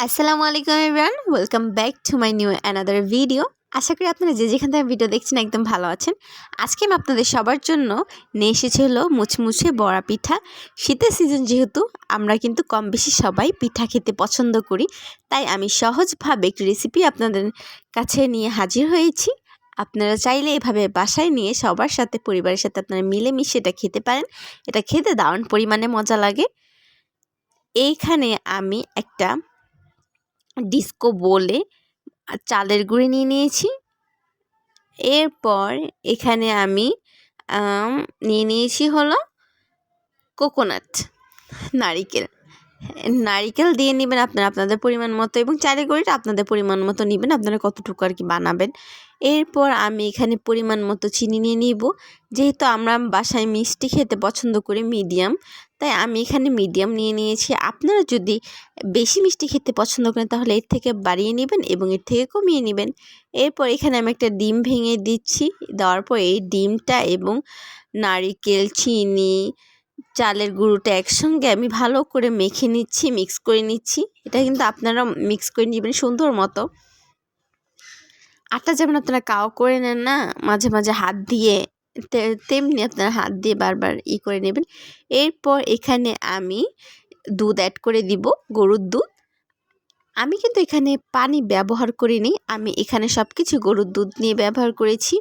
আসসালামু আলাইকুম everyone, welcome back to my new another video. আশা করি আপনারা যে যেখান থেকে ভিডিও দেখছেন একদম ভালো আছেন। আজকে আমি আপনাদের সবার জন্য নিয়ে এসেছি হলো মুচমুচে বড়া পিঠা। শীতের সিজন যেহেতু আমরা কিন্তু কম বেশি সবাই পিঠা খেতে পছন্দ করি, তাই আমি সহজভাবে একটি রেসিপি আপনাদের কাছে নিয়ে হাজির হয়েছি। আপনারা চাইলে এভাবে বাসায় নিয়ে সবার সাথে পরিবারের সাথে আপনারা মিলেমিশে এটা খেতে পারেন। এটা খেতে দারুণ পরিমাণে মজা লাগে। এইখানে আমি একটা ডিস্কো বলে চালের গুঁড়ি নিয়ে নিয়েছি। এরপর এখানে আমি নিয়েছি হলো কোকোনাট, নারিকেল। নারিকেল দিয়ে নেবেন আপনারা আপনাদের পরিমাণ মতো, এবং চালের গুঁড়িটা আপনাদের পরিমাণ মতো নেবেন, আপনারা কতটুকু আর কি বানাবেন। এরপর আমি এখানে পরিমাণ মতো চিনি নিয়ে নিব। যেহেতু আমরা বাসায় মিষ্টি খেতে পছন্দ করি মিডিয়াম, তাই আমি এখানে মিডিয়াম নিয়ে নিয়েছি। আপনারা যদি বেশি মিষ্টি খেতে পছন্দ করেন তাহলে এর থেকে বাড়িয়ে নেবেন এবং এর থেকে কমিয়ে নেবেন। এরপর এখানে আমি একটা ডিম ভেঙে দিচ্ছি। দেওয়ার পর এই ডিমটা এবং নারিকেল, চিনি, চালের গুঁড়োটা একসঙ্গে আমি ভালো করে মেখে নিচ্ছি, মিক্স করে নিচ্ছি। এটা কিন্তু আপনারা মিক্স করে নেবেন সুন্দর মতো। আটা যেমন আপনারা কাও করে নেন না মাঝে মাঝে হাত দিয়ে, তেমনি আপনারা হাত দিয়ে বারবার করে নেবেন। এরপর এখানে আমি দুধ অ্যাড করে দিব, গরুর দুধ। আমি কিন্তু এখানে পানি ব্যবহার করিনি, আমি এখানে সব কিছু গরুর দুধ নিয়ে ব্যবহার করেছি।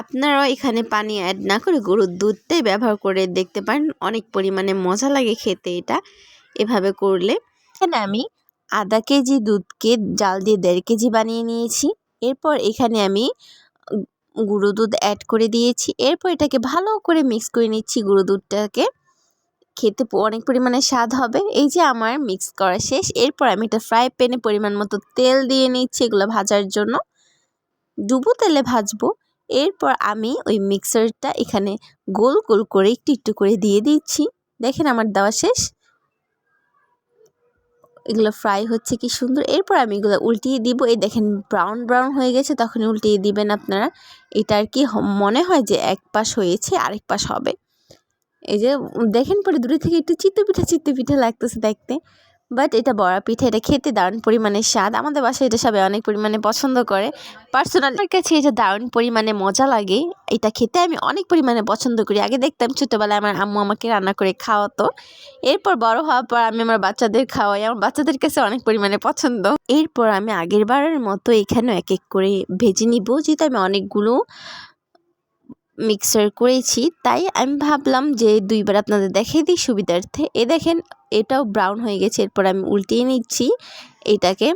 আপনারাও এখানে পানি অ্যাড না করে গরুর দুধটাই ব্যবহার করে দেখতে পারেন, অনেক পরিমাণে মজা লাগে খেতে এটা এভাবে করলে। এখানে আমি আধা কেজি দুধকে জাল দিয়ে 1.5 কেজি বানিয়ে নিয়েছি। এরপর এখানে আমি গুঁড়ো দুধ অ্যাড করে দিয়েছি। এরপর এটাকে ভালো করে মিক্স করে নিচ্ছি। গুঁড়ো দুধটাকে খেতে অনেক পরিমাণে স্বাদ হবে। এই যে আমার মিক্স করা শেষ। এরপর আমি একটা ফ্রাই প্যানে পরিমাণ মতো তেল দিয়ে নিচ্ছি এগুলো ভাজার জন্য, ডুবো তেলে ভাজবো। এরপর আমি ওই মিক্সারটা এখানে গোল গোল করে একটু একটু করে দিয়ে দিচ্ছি। দেখেন আমার দেওয়া শেষ, এগুলো ফ্রাই হচ্ছে কি সুন্দর। এরপর আমি এগুলো উল্টিয়ে দিব। এই দেখেন ব্রাউন ব্রাউন হয়ে গেছে, তখন উল্টিয়ে দিবেন আপনারা। এটা আর কি মনে হয় যে এক পাশ হয়েছে আরেক পাশ হবে। এই যে দেখেন পরে দূরে থেকে একটু চিত্ত পিঠা লাগতেছে দেখতে, বাট এটা বড়া পিঠা, এটা খেতে দারুণ পরিমাণে স্বাদ। আমাদের বাসায় এটা সবাই অনেক পরিমাণে পছন্দ করে। পার্সোনাল আমার কাছে এটা দারুণ পরিমাণে মজা লাগে। এটা খেতে আমি অনেক পরিমাণে পছন্দ করি। আগে দেখতাম ছোটোবেলায় আমার আম্মু আমাকে রান্না করে খাওয়াতো। এরপর বড় হওয়ার পর আমি আমার বাচ্চাদের খাওয়াই, আমার বাচ্চাদের কাছে অনেক পরিমাণে পছন্দ। এরপর আমি আগের বারের মতো এখানেও এক এক করে ভেজে নিব। যেহেতু আমি অনেকগুলো মিক্সার করেছি, তাই আমি ভাবলাম যে 2বার আপনাদের দেখিয়ে দিই সুবিধার্থে। দেখেন এটাও ব্রাউন হয়ে গেছে। এরপর আমি উল্টিয়ে নিচ্ছি এটাকে।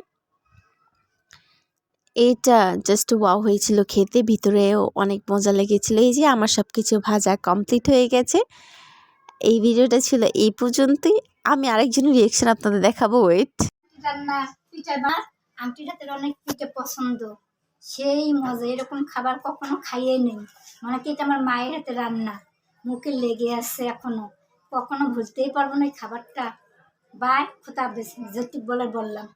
এটা জাস্ট ওয়াও হয়েছিল খেতে, ভিতরেও অনেক মজা লেগেছিল। এই যে আমার সব কিছু ভাজা কমপ্লিট হয়ে গেছে। এই ভিডিওটা ছিল এই পর্যন্তই। আমি আরেকজনের রিয়েকশন আপনাদের দেখাবো, ওয়েট। রান্না পিঠা আমার আন্টির হাতের অনেক পিঠে পছন্দ, সেই মজা এরকম খাবার কখনো খাইয়ে নেই। মনে কি এটা আমার মায়ের হাতে রান্না, মুখে লেগে আছে এখনো, কখনো ভুলতেই পারবো না এই খাবারটা। বাই, খোদা হাফেজ, যেটুক বলার বললাম।